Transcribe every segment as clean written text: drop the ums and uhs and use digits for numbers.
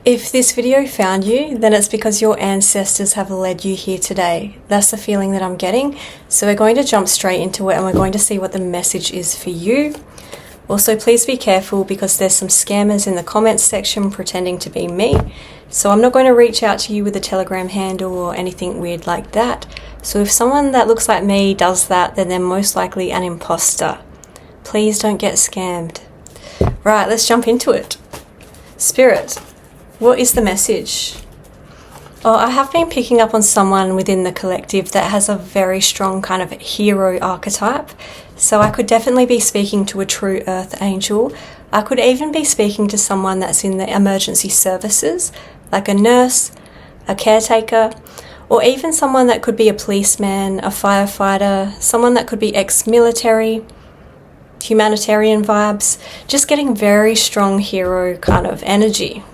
If this video found you, then it's because your ancestors have led you here today. That's the feeling that I'm getting. So we're going to jump straight into it and we're going to see what the message is for you. Also, please be careful because there's some scammers in the comments section pretending to be me. So I'm not going to reach out to you with a Telegram handle or anything weird like that. So if someone that looks like me does that, then they're most likely an imposter. Please don't get scammed. Right, let's jump into it. Spirit, what is the message? Oh, I have been picking up on someone within the collective that has a very strong kind of hero archetype. So I could definitely be speaking to a true earth angel. I could even be speaking to someone that's in the emergency services, like a nurse, a caretaker, or even someone that could be a policeman, a firefighter, someone that could be ex-military, humanitarian vibes, just getting very strong hero kind of energy.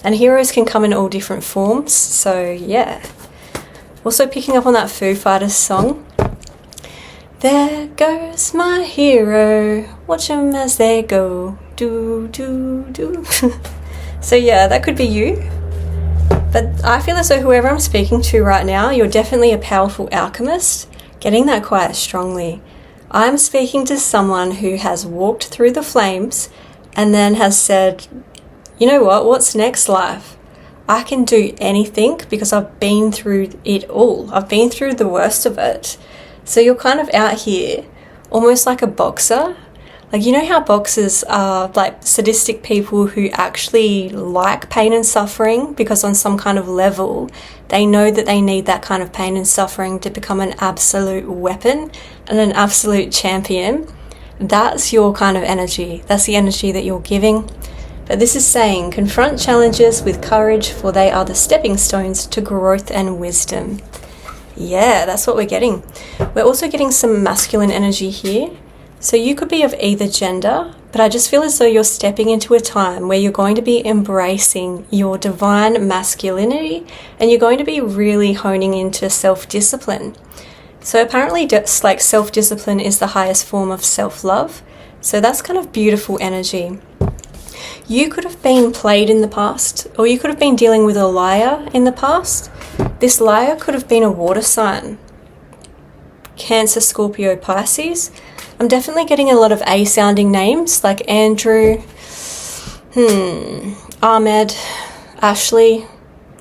And heroes can come in all different forms, so yeah. Also picking up on that Foo Fighters song. There goes my hero, watch them as they go, do, do, do. So yeah, that could be you. But I feel as though whoever I'm speaking to right now, you're definitely a powerful alchemist, getting that quite strongly. I'm speaking to someone who has walked through the flames and then has said, you know what, what's next life? I can do anything because I've been through it all. I've been through the worst of it. So you're kind of out here almost like a boxer. Like, you know how boxers are like sadistic people who actually like pain and suffering because on some kind of level they know that they need that kind of pain and suffering to become an absolute weapon and an absolute champion. That's your kind of energy. That's the energy that you're giving. But this is saying, confront challenges with courage, for they are the stepping stones to growth and wisdom. Yeah, that's what we're getting. We're also getting some masculine energy here. So you could be of either gender, but I just feel as though you're stepping into a time where you're going to be embracing your divine masculinity and you're going to be really honing into self-discipline. So apparently like self-discipline is the highest form of self-love. So that's kind of beautiful energy. You could have been played in the past, or you could have been dealing with a liar in the past. This liar could have been a water sign. Cancer, Scorpio, Pisces. I'm definitely getting a lot of A-sounding names like Andrew, Ahmed, Ashley,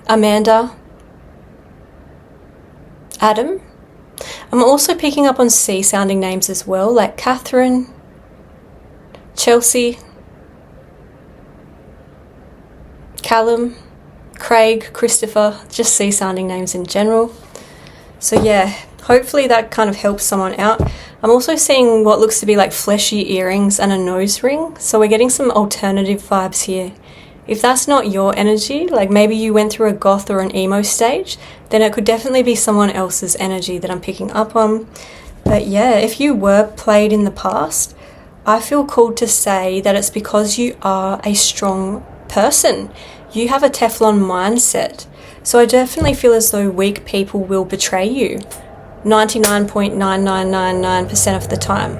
Amanda, Adam. I'm also picking up on C-sounding names as well, like Catherine, Chelsea, Callum, Craig, Christopher, just C-sounding names in general. So yeah, hopefully that kind of helps someone out. I'm also seeing what looks to be like fleshy earrings and a nose ring. So we're getting some alternative vibes here. If that's not your energy, like maybe you went through a goth or an emo stage, then it could definitely be someone else's energy that I'm picking up on. But yeah, if you were played in the past, I feel called to say that it's because you are a strong person. You have a Teflon mindset. So I definitely feel as though weak people will betray you 99.9999% of the time.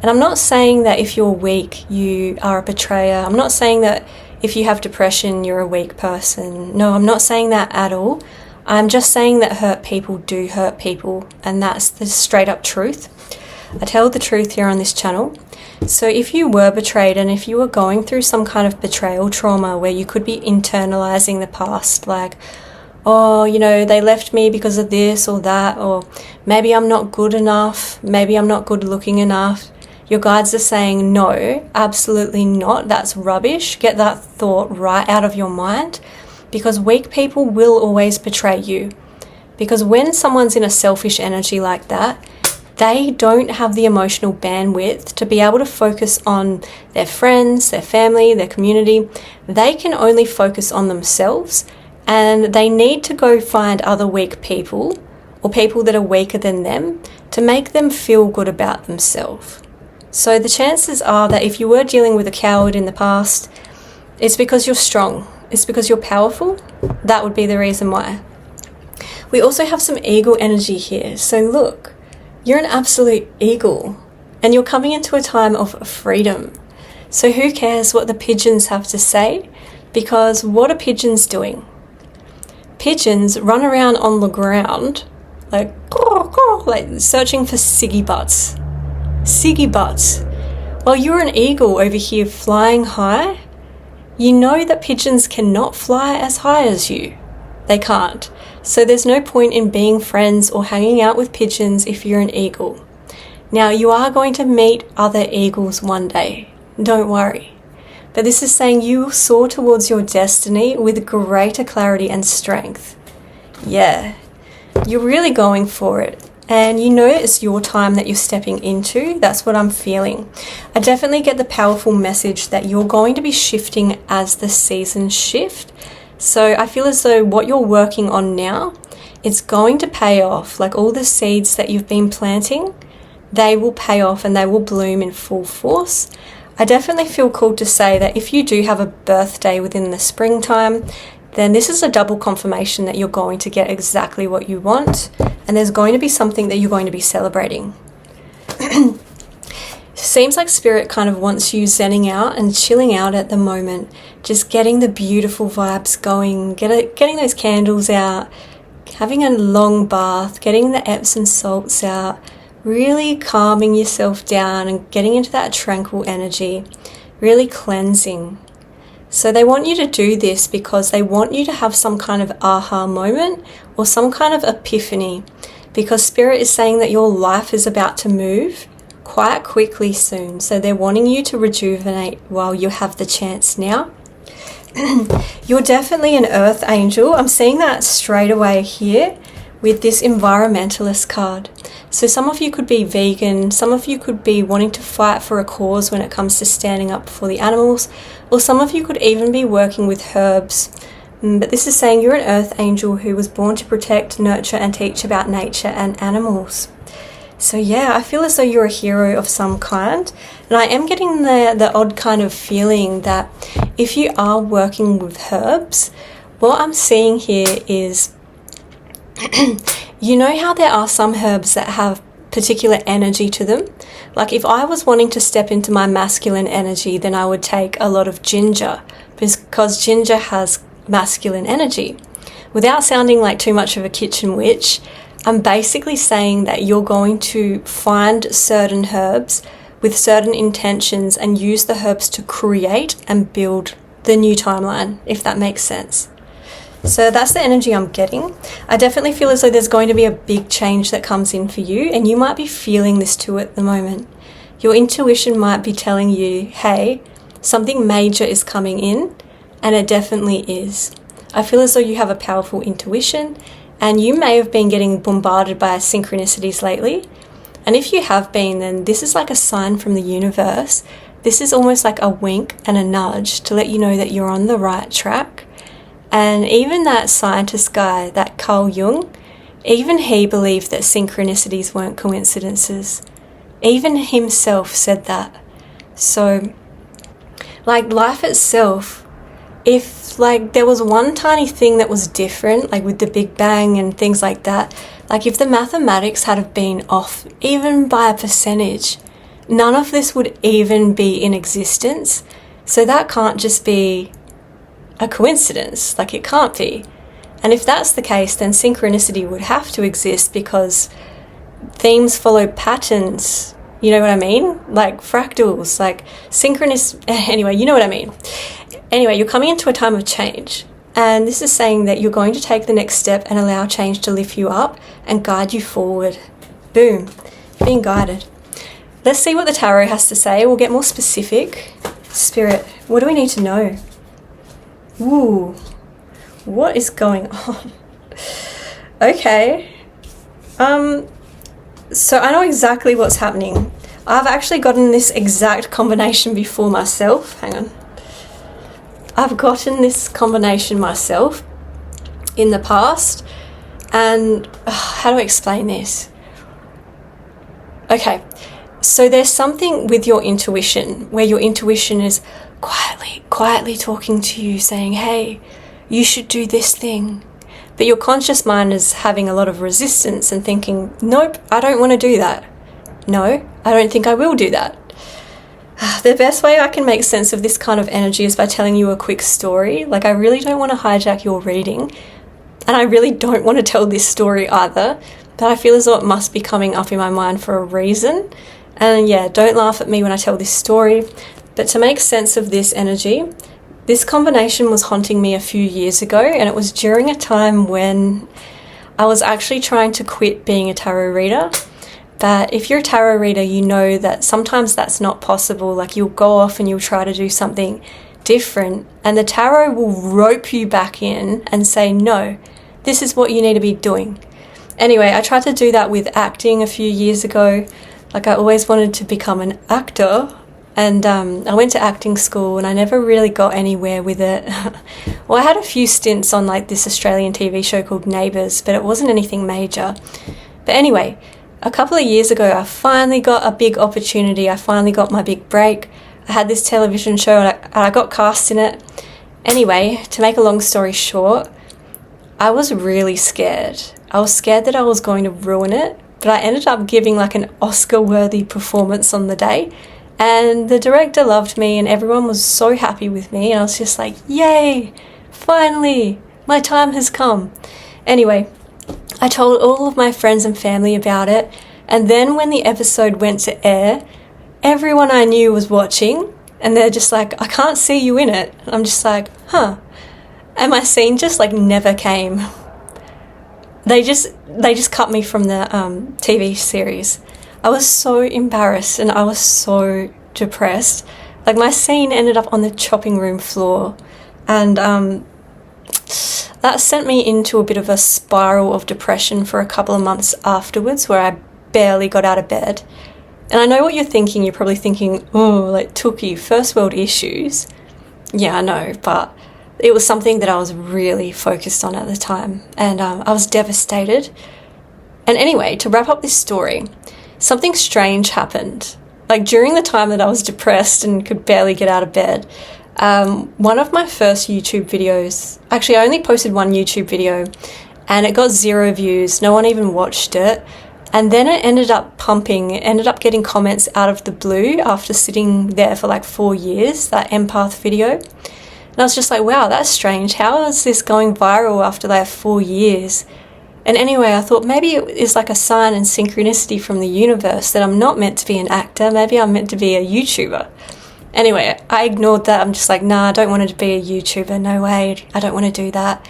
And I'm not saying that if you're weak, you are a betrayer. I'm not saying that if you have depression, you're a weak person. No, I'm not saying that at all. I'm just saying that hurt people do hurt people. And that's the straight up truth. I tell the truth here on this channel. So if you were betrayed and if you were going through some kind of betrayal trauma where you could be internalizing the past, like, oh, you know, they left me because of this or that, or maybe I'm not good enough, maybe I'm not good looking enough. Your guides are saying, no, absolutely not. That's rubbish. Get that thought right out of your mind because weak people will always betray you. Because when someone's in a selfish energy like that, they don't have the emotional bandwidth to be able to focus on their friends, their family, their community. They can only focus on themselves and they need to go find other weak people or people that are weaker than them to make them feel good about themselves. So the chances are that if you were dealing with a coward in the past, it's because you're strong. It's because you're powerful. That would be the reason why. We also have some eagle energy here. So look, you're an absolute eagle and you're coming into a time of freedom. So who cares what the pigeons have to say? Because what are pigeons doing? Pigeons run around on the ground like searching for ciggy butts. Ciggy butts. While you're an eagle over here flying high, you know that pigeons cannot fly as high as you. They can't. So there's no point in being friends or hanging out with pigeons if you're an eagle. Now, you are going to meet other eagles one day. Don't worry. But this is saying you will soar towards your destiny with greater clarity and strength. Yeah, you're really going for it. And you know it's your time that you're stepping into. That's what I'm feeling. I definitely get the powerful message that you're going to be shifting as the seasons shift. So I feel as though what you're working on now, it's going to pay off. Like all the seeds that you've been planting, they will pay off and they will bloom in full force. I definitely feel called to say that if you do have a birthday within the springtime, then this is a double confirmation that you're going to get exactly what you want, and there's going to be something that you're going to be celebrating. Seems like Spirit kind of wants you zenning out and chilling out at the moment, just getting the beautiful vibes going, getting those candles out, having a long bath, getting the Epsom salts out, really calming yourself down and getting into that tranquil energy, really cleansing. So they want you to do this because they want you to have some kind of aha moment or some kind of epiphany, because Spirit is saying that your life is about to move quite quickly soon. So they're wanting you to rejuvenate while you have the chance now. You're definitely an earth angel. I'm seeing that straight away here with this environmentalist card. So some of you could be vegan, some of you could be wanting to fight for a cause when it comes to standing up for the animals, or some of you could even be working with herbs. But this is saying you're an earth angel who was born to protect, nurture and teach about nature and animals. So yeah, I feel as though you're a hero of some kind, and I am getting the odd kind of feeling that if you are working with herbs, what I'm seeing here is you know how there are some herbs that have particular energy to them? Like if I was wanting to step into my masculine energy, then I would take a lot of ginger, because ginger has masculine energy. Without sounding like too much of a kitchen witch, I'm basically saying that you're going to find certain herbs with certain intentions and use the herbs to create and build the new timeline, if that makes sense. So that's the energy I'm getting. I definitely feel as though there's going to be a big change that comes in for you, and you might be feeling this too at the moment. Your intuition might be telling you, hey, something major is coming in, and it definitely is. I feel as though you have a powerful intuition, and you may have been getting bombarded by synchronicities lately. And if you have been, then this is like a sign from the universe. This is almost like a wink and a nudge to let you know that you're on the right track. And even that scientist guy, that Carl Jung, even he believed that synchronicities weren't coincidences. Even himself said that. So, like life itself, if like there was one tiny thing that was different, like with the Big Bang and things like that, like if the mathematics had have been off even by a percentage, none of this would even be in existence. So that can't just be a coincidence, like it can't be. And if that's the case, then synchronicity would have to exist, because themes follow patterns, you know what I mean? Like fractals, like anyway, you know what I mean. Anyway, you're coming into a time of change, and this is saying that you're going to take the next step and allow change to lift you up and guide you forward. Boom, you're being guided. Let's see what the tarot has to say. We'll get more specific. Spirit, what do we need to know? Ooh, what is going on? Okay. So I know exactly what's happening. I've actually gotten this exact combination before myself. Hang on. I've gotten this combination myself in the past. And how do I explain this? Okay. So there's something with your intuition where your intuition is quietly talking to you saying, hey, you should do this thing. But your conscious mind is having a lot of resistance and thinking, nope, I don't want to do that. No, I don't think I will do that. The best way I can make sense of this kind of energy is by telling you a quick story. Like, I really don't want to hijack your reading, and I really don't want to tell this story either, but I feel as though it must be coming up in my mind for a reason. And yeah, don't laugh at me when I tell this story, but to make sense of this energy, this combination was haunting me a few years ago, and it was during a time when I was actually trying to quit being a tarot reader. But if you're a tarot reader, you know that sometimes that's not possible. Like, you'll go off and you'll try to do something different, and the tarot will rope you back in and say, no, this is what you need to be doing. Anyway, I tried to do that with acting a few years ago. Like, I always wanted to become an actor, and I went to acting school and I never really got anywhere with it. Well, I had a few stints on like this Australian TV show called Neighbours, but it wasn't anything major. But anyway, a couple of years ago, I finally got a big opportunity. I finally got my big break. I had this television show and I got cast in it. Anyway, to make a long story short, I was really scared. I was scared that I was going to ruin it, but I ended up giving like an Oscar-worthy performance on the day. And the director loved me and everyone was so happy with me. And I was just like, yay, finally, my time has come. Anyway, I told all of my friends and family about it. And then when the episode went to air, everyone I knew was watching. And they're just like, I can't see you in it. And I'm just like, huh. And my scene just like never came. They just cut me from the TV series. I was so embarrassed and I was so depressed. Like, my scene ended up on the chopping room floor, and that sent me into a bit of a spiral of depression for a couple of months afterwards, where I barely got out of bed. And I know what you're thinking. You're probably thinking, oh, like, Tookie, first world issues. Yeah, I know, but it was something that I was really focused on at the time, and I was devastated. And anyway, to wrap up this story, something strange happened. Like, during the time that I was depressed and could barely get out of bed, one of my first YouTube videos, actually I only posted one YouTube video and it got 0 views. No one even watched it. And then it ended up pumping. It ended up getting comments out of the blue after sitting there for like 4 years, that empath video. And I was just like, wow, that's strange. How is this going viral after like 4 years? And anyway, I thought maybe it is like a sign and synchronicity from the universe that I'm not meant to be an actor. Maybe I'm meant to be a YouTuber. Anyway, I ignored that. I'm just like, nah, I don't want to be a YouTuber. No way. I don't want to do that.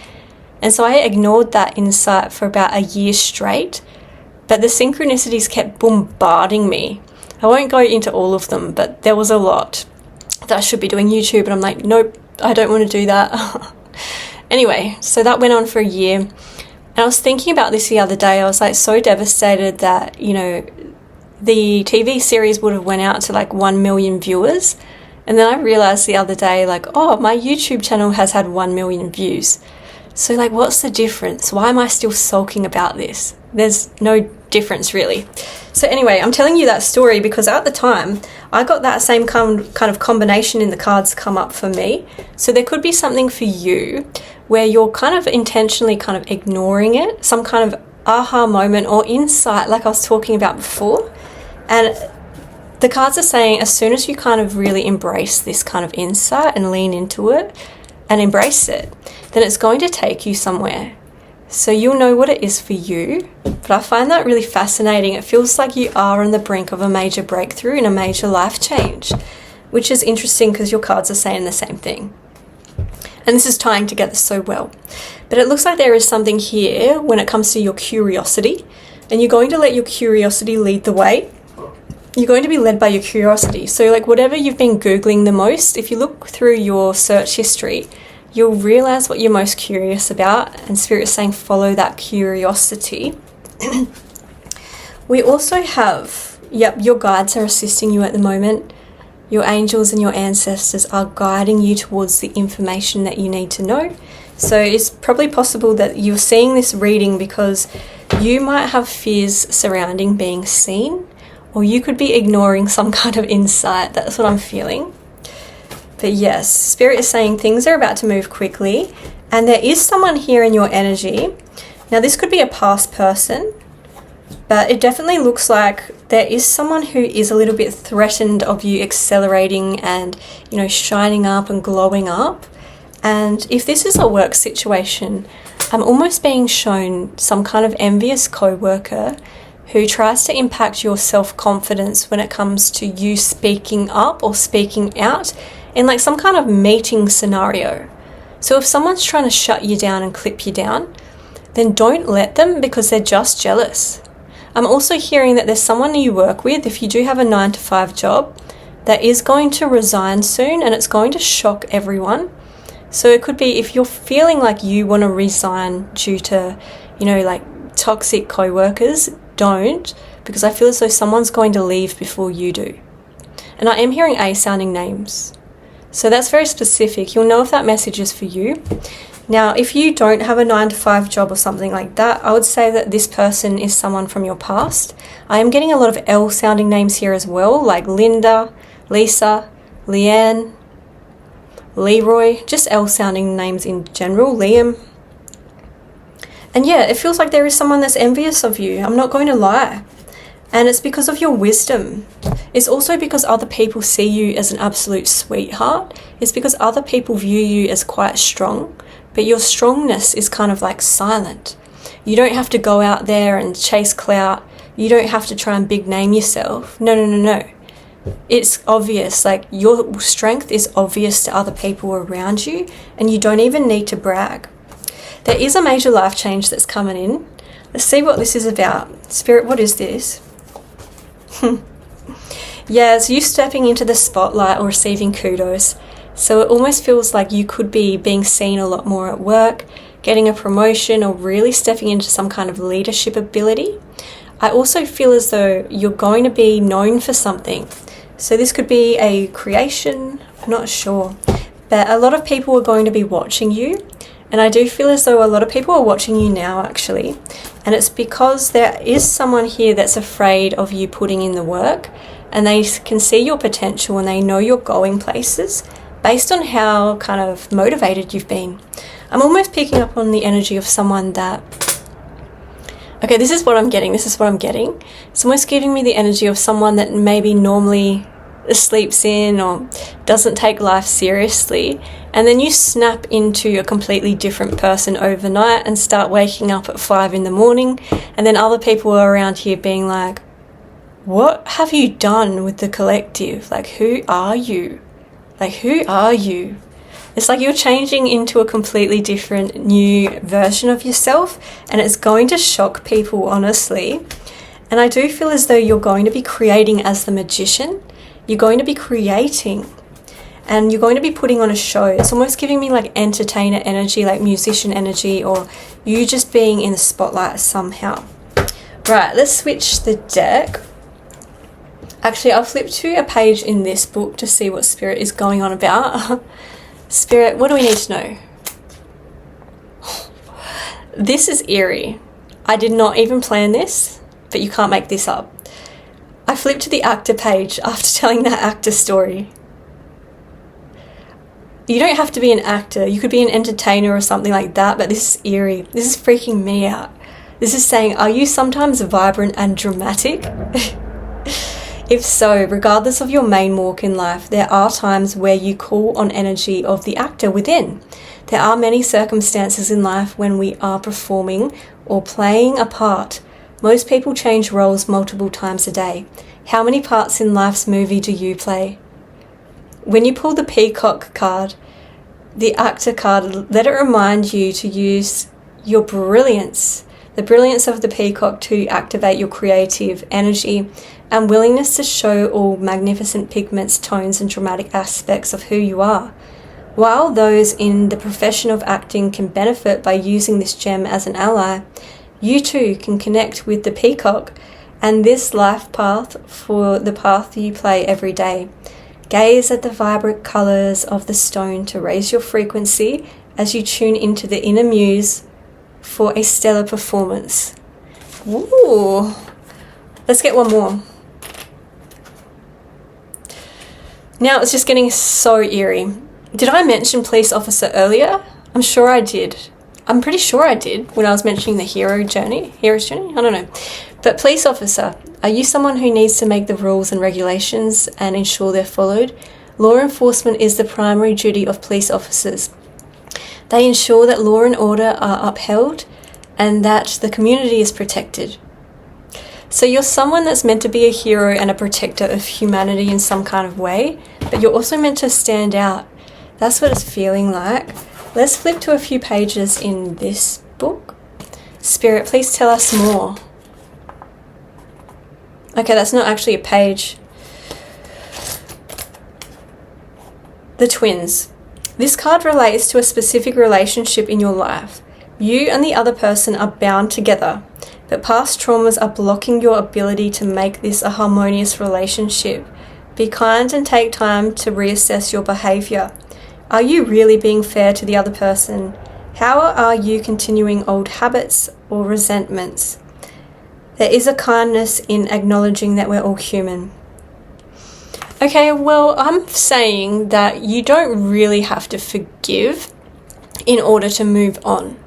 And so I ignored that insight for about a year straight. But the synchronicities kept bombarding me. I won't go into all of them, but there was a lot that I should be doing YouTube. And I'm like, nope, I don't want to do that. Anyway, so that went on for a year. And I was thinking about this the other day. I was like so devastated that, you know, the TV series would have went out to like 1 million viewers. And then I realized the other day, like, oh, my YouTube channel has had 1 million views. So like, what's the difference? Why am I still sulking about this? There's no difference really. So anyway, I'm telling you that story because at the time I got that same kind of combination in the cards come up for me. So there could be something for you where you're kind of intentionally kind of ignoring it, some kind of aha moment or insight like I was talking about before. And the cards are saying as soon as you kind of really embrace this kind of insight and lean into it and embrace it, then it's going to take you somewhere. So you'll know what it is for you. But I find that really fascinating. It feels like you are on the brink of a major breakthrough and a major life change, which is interesting because your cards are saying the same thing. And this is tying together so well. But it looks like there is something here when it comes to your curiosity, and you're going to let your curiosity lead the way. You're going to be led by your curiosity. So like whatever you've been Googling the most, if you look through your search history, you'll realize what you're most curious about, and Spirit is saying follow that curiosity. We also have, your guides are assisting you at the moment. Your angels and your ancestors are guiding you towards the information that you need to know. So it's probably possible that you're seeing this reading because you might have fears surrounding being seen, or you could be ignoring some kind of insight. That's what I'm feeling. But yes, Spirit is saying things are about to move quickly, and there is someone here in your energy. Now this could be a past person, But it definitely looks like there is someone who is a little bit threatened of you accelerating and, you know, shining up and glowing up. And if this is a work situation, I'm almost being shown some kind of envious co-worker who tries to impact your self-confidence when it comes to you speaking up or speaking out in like some kind of meeting scenario. So if someone's trying to shut you down and clip you down, then don't let them, because they're just jealous. I'm also hearing that there's someone you work with, if you do have a 9-to-5 job, that is going to resign soon, and it's going to shock everyone. So it could be if you're feeling like you want to resign due to, you know, like toxic co-workers, don't, because I feel as though someone's going to leave before you do. And I am hearing A sounding names. So that's very specific. You'll know if that message is for you. Now, if you don't have a 9-to-5 job or something like that, I would say that this person is someone from your past. I am getting a lot of L sounding names here as well, like Linda, Lisa, Leanne, Leroy, just L sounding names in general, Liam. And yeah, it feels like there is someone that's envious of you. I'm not going to lie. And it's because of your wisdom. It's also because other people see you as an absolute sweetheart. It's because other people view you as quite strong, but your strongness is kind of like silent. You don't have to go out there and chase clout. You don't have to try and big name yourself. No. It's obvious, like your strength is obvious to other people around you, and you don't even need to brag. There is a major life change that's coming in. Let's see what this is about. Spirit, what is this? Yeah, it's you stepping into the spotlight or receiving kudos. So it almost feels like you could be being seen a lot more at work, getting a promotion, or really stepping into some kind of leadership ability. I also feel as though you're going to be known for something. So this could be a creation, I'm not sure. But a lot of people are going to be watching you. And I do feel as though a lot of people are watching you now, actually. And it's because there is someone here that's afraid of you putting in the work, and they can see your potential and they know you're going places based on how kind of motivated you've been. I'm almost picking up on the energy of someone that... Okay, this is what I'm getting. It's almost giving me the energy of someone that maybe normally sleeps in or doesn't take life seriously, and then you snap into a completely different person overnight and start waking up at 5 in the morning, and then other people are around here being like, what have you done with the collective? Like, who are you? It's like you're changing into a completely different new version of yourself, and it's going to shock people, honestly. And I do feel as though you're going to be creating as the magician. You're going to be creating, and you're going to be putting on a show. It's almost giving me like entertainer energy, like musician energy, or you just being in the spotlight somehow. Right, let's switch the deck. Actually, I'll flip to a page in this book to see what Spirit is going on about. Spirit, what do we need to know? This is eerie. I did not even plan this, but you can't make this up. I flipped to the actor page after telling that actor story. You don't have to be an actor. You could be an entertainer or something like that, but this is eerie. This is freaking me out. This is saying, are you sometimes vibrant and dramatic? If so, regardless of your main walk in life, there are times where you call on energy of the actor within. There are many circumstances in life when we are performing or playing a part. Most people change roles multiple times a day. How many parts in life's movie do you play? When you pull the Peacock card, the actor card, let it remind you to use your brilliance, the brilliance of the Peacock, to activate your creative energy and willingness to show all magnificent pigments, tones, and dramatic aspects of who you are. While those in the profession of acting can benefit by using this gem as an ally, you too can connect with the Peacock and this life path for the path you play every day. Gaze at the vibrant colours of the stone to raise your frequency as you tune into the inner muse for a stellar performance. Ooh. Let's get one more. Now it's just getting so eerie. Did I mention police officer earlier? I'm sure I did. I'm pretty sure I did when I was mentioning the hero's journey. I don't know. But police officer, are you someone who needs to make the rules and regulations and ensure they're followed? Law enforcement is the primary duty of police officers. They ensure that law and order are upheld and that the community is protected. So you're someone that's meant to be a hero and a protector of humanity in some kind of way, but you're also meant to stand out. That's what it's feeling like. Let's flip to a few pages in this book. Spirit, please tell us more. Okay, that's not actually a page. The twins. This card relates to a specific relationship in your life. You and the other person are bound together, but past traumas are blocking your ability to make this a harmonious relationship. Be kind and take time to reassess your behaviour. Are you really being fair to the other person? How are you continuing old habits or resentments? There is a kindness in acknowledging that we're all human. Okay, well, I'm saying that you don't really have to forgive in order to move on.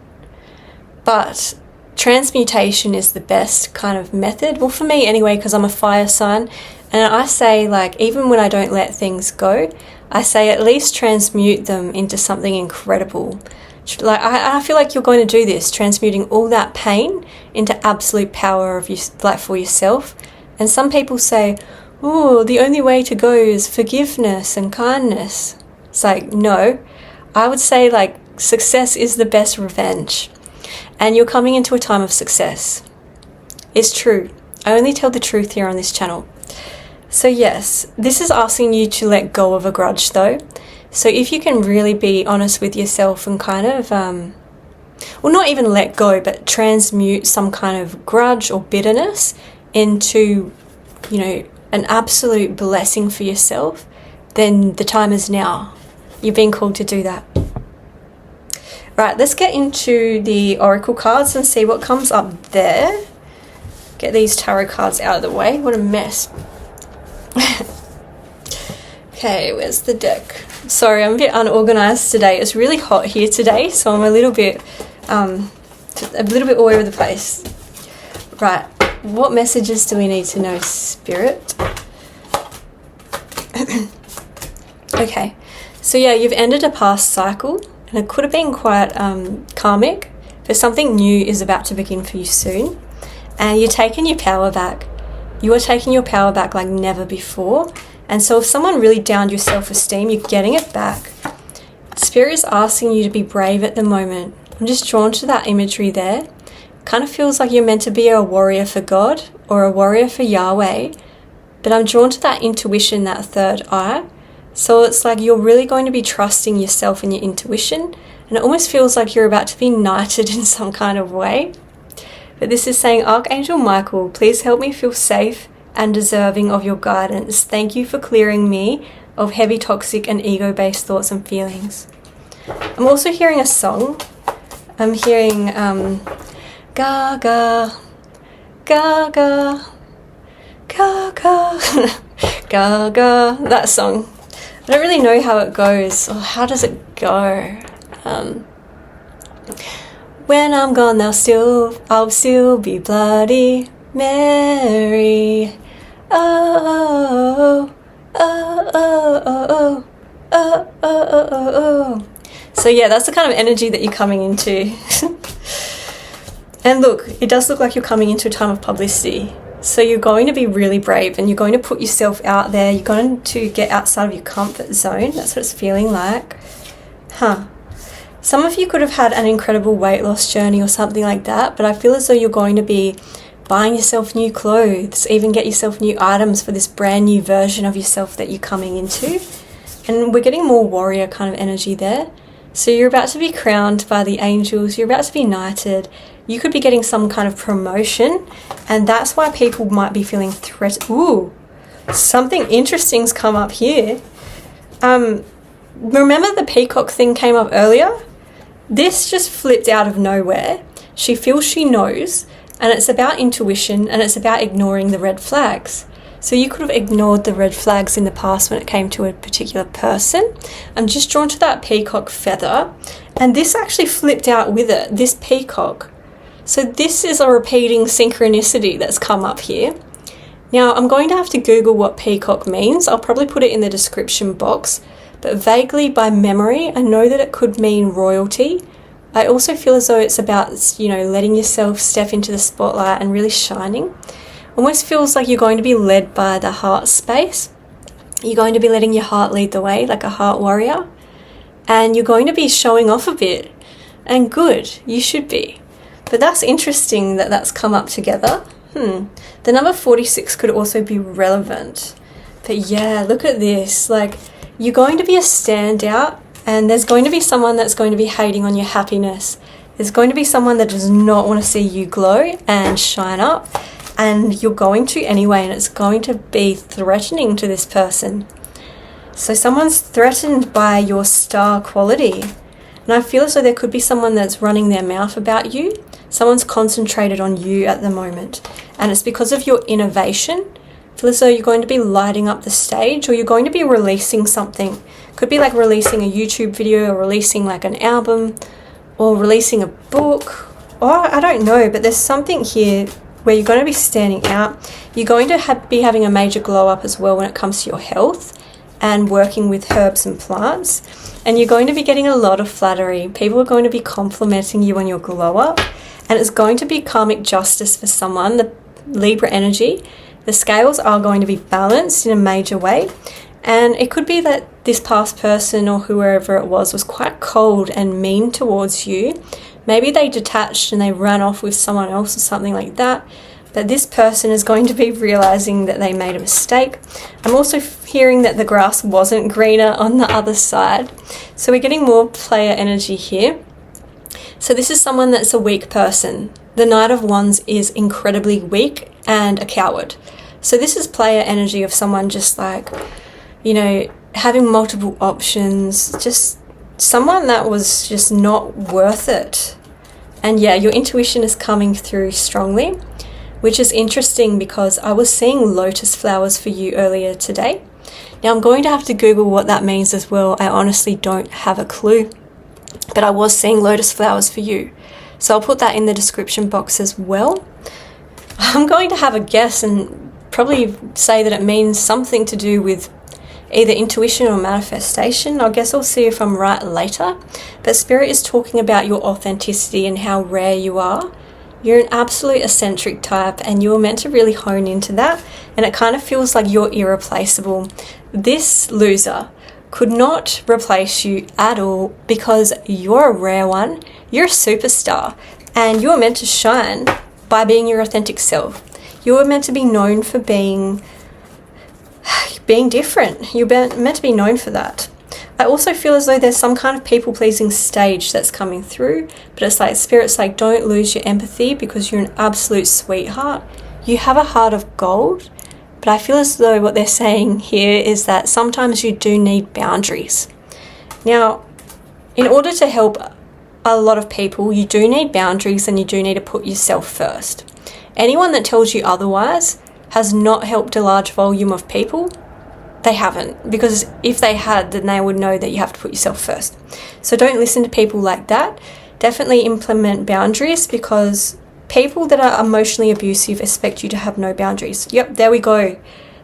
But transmutation is the best kind of method. Well, for me anyway, because I'm a fire sign. And I say, like, even when I don't let things go, I say at least transmute them into something incredible. Like, I feel like you're going to do this, transmuting all that pain into absolute power of you, like, for yourself. And some people say, oh, the only way to go is forgiveness and kindness. It's like, no. I would say, like, success is the best revenge. And you're coming into a time of success. It's true. I only tell the truth here on this channel. So yes, this is asking you to let go of a grudge though. So if you can really be honest with yourself and kind of, well, not even let go, but transmute some kind of grudge or bitterness into, you know, an absolute blessing for yourself, then the time is now. You've been called to do that. Right, let's get into the oracle cards and see what comes up there. Get these tarot cards out of the way. What a mess. Okay, where's the deck? Sorry, I'm a bit unorganized today. It's really hot here today, so I'm a little bit all over the place. Right, what messages do we need to know, Spirit? Okay, so yeah, you've ended a past cycle, and it could have been quite karmic, but something new is about to begin for you soon, and you're taking your power back. You are taking your power back like never before. And so if someone really downed your self-esteem, you're getting it back. Spirit is asking you to be brave at the moment. I'm just drawn to that imagery there. Kind of feels like you're meant to be a warrior for God or a warrior for Yahweh. But I'm drawn to that intuition, that third eye. So it's like you're really going to be trusting yourself and your intuition. And it almost feels like you're about to be knighted in some kind of way. But this is saying, Archangel Michael, please help me feel safe and deserving of your guidance. Thank you for clearing me of heavy, toxic, and ego-based thoughts and feelings. I'm also hearing a song. I'm hearing Gaga, Gaga, Gaga, Gaga, that song. I don't really know how it goes, or how does it go? When I'm gone, I'll still be Bloody Mary. Oh, oh, oh, oh, oh, oh, oh, oh, oh. So yeah, that's the kind of energy that you're coming into. And look, it does look like you're coming into a time of publicity. So you're going to be really brave and you're going to put yourself out there. You're going to get outside of your comfort zone. That's what it's feeling like. Some of you could have had an incredible weight loss journey or something like that, but I feel as though you're going to be buying yourself new clothes, even get yourself new items for this brand new version of yourself that you're coming into. And we're getting more warrior kind of energy there. So you're about to be crowned by the angels, you're about to be knighted, you could be getting some kind of promotion, and that's why people might be feeling threatened. Ooh, something interesting's come up here. Remember the peacock thing came up earlier? This just flipped out of nowhere. She feels she knows, and it's about intuition, and it's about ignoring the red flags. So you could have ignored the red flags in the past when it came to a particular person. I'm just drawn to that peacock feather, And this actually flipped out with it, this peacock. So this is a repeating synchronicity that's come up here. Now, I'm going to have to Google what peacock means. I'll probably put it in the description box. But vaguely by memory, I know that it could mean royalty. I also feel as though it's about, you know, letting yourself step into the spotlight and really shining. Almost feels like you're going to be led by the heart space. You're going to be letting your heart lead the way, like a heart warrior. And you're going to be showing off a bit. And good, you should be. But that's interesting that that's come up together. The number 46 could also be relevant. But yeah, look at this. Like, you're going to be a standout, and there's going to be someone that's going to be hating on your happiness. There's going to be someone that does not want to see you glow and shine up, and you're going to anyway, and it's going to be threatening to this person. So someone's threatened by your star quality. And I feel as though there could be someone that's running their mouth about you. Someone's concentrated on you at the moment. And it's because of your innovation. I feel as though you're going to be lighting up the stage, or you're going to be releasing something. Could be like releasing a YouTube video, or releasing like an album, or releasing a book. Or I don't know, but there's something here where you're going to be standing out. You're going to be having a major glow up as well when it comes to your health and working with herbs and plants. And you're going to be getting a lot of flattery. People are going to be complimenting you on your glow up. And it's going to be karmic justice for someone, the Libra energy. The scales are going to be balanced in a major way. And it could be that this past person or whoever it was quite cold and mean towards you. Maybe they detached and they ran off with someone else or something like that. But this person is going to be realizing that they made a mistake. I'm also hearing that the grass wasn't greener on the other side. So we're getting more player energy here. So this is someone that's a weak person. The Knight of Wands is incredibly weak and a coward. So this is player energy of someone just like, you know, having multiple options, just someone that was just not worth it. And yeah, your intuition is coming through strongly, which is interesting because I was seeing lotus flowers for you earlier today. Now I'm going to have to Google what that means as well. I honestly don't have a clue. But I was seeing lotus flowers for you. So I'll put that in the description box as well. I'm going to have a guess and probably say that it means something to do with either intuition or manifestation. I guess I'll see if I'm right later. But Spirit is talking about your authenticity and how rare you are. You're an absolute eccentric type, and you're meant to really hone into that. And it kind of feels like you're irreplaceable. This loser could not replace you at all because you're a rare one, you're a superstar, and you're meant to shine by being your authentic self. You're meant to be known for being different. You're meant to be known for that. I also feel as though there's some kind of people-pleasing stage that's coming through, but it's like Spirit's like, don't lose your empathy because you're an absolute sweetheart. You have a heart of gold. But I feel as though what they're saying here is that sometimes you do need boundaries. Now, in order to help a lot of people, you do need boundaries and you do need to put yourself first. Anyone that tells you otherwise has not helped a large volume of people. They haven't, because if they had, then they would know that you have to put yourself first. So don't listen to people like that. Definitely implement boundaries, because people that are emotionally abusive expect you to have no boundaries. Yep, there we go.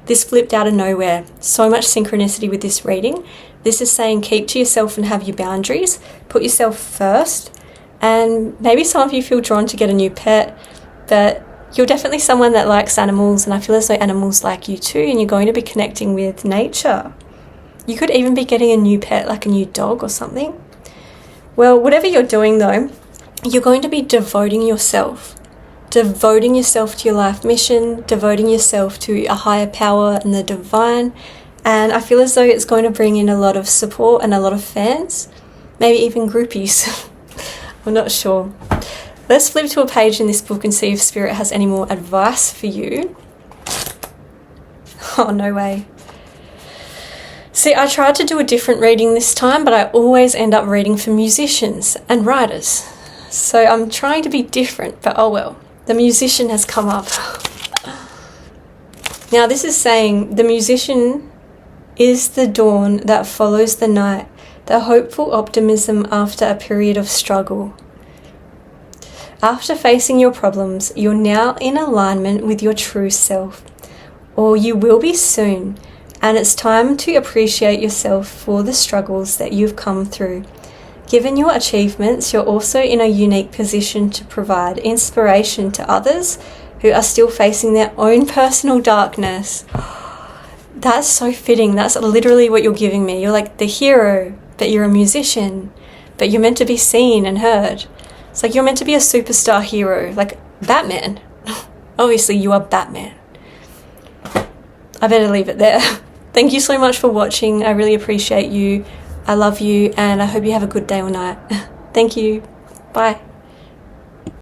This flipped out of nowhere. So much synchronicity with this reading. This is saying keep to yourself and have your boundaries. Put yourself first. And maybe some of you feel drawn to get a new pet, but you're definitely someone that likes animals, and I feel as though animals like you too, and you're going to be connecting with nature. You could even be getting a new pet, like a new dog or something. Well, whatever you're doing though, you're going to be devoting yourself to your life mission, devoting yourself to a higher power and the divine. And I feel as though it's going to bring in a lot of support and a lot of fans, maybe even groupies. I'm not sure. Let's flip to a page in this book and see if Spirit has any more advice for you. Oh, no way. See, I tried to do a different reading this time, but I always end up reading for musicians and writers. So I'm trying to be different, but oh well. The musician has come up. Now this is saying the musician is the dawn that follows the night, the hopeful optimism after a period of struggle. After facing your problems, you're now in alignment with your true self, or you will be soon, and it's time to appreciate yourself for the struggles that you've come through. Given your achievements, you're also in a unique position to provide inspiration to others who are still facing their own personal darkness. That's so fitting. That's literally what you're giving me. You're like the hero, but you're a musician, but you're meant to be seen and heard. It's like you're meant to be a superstar hero, like Batman. Obviously, you are Batman. I better leave it there. Thank you so much for watching. I really appreciate you. I love you, and I hope you have a good day or night. Thank you. Bye.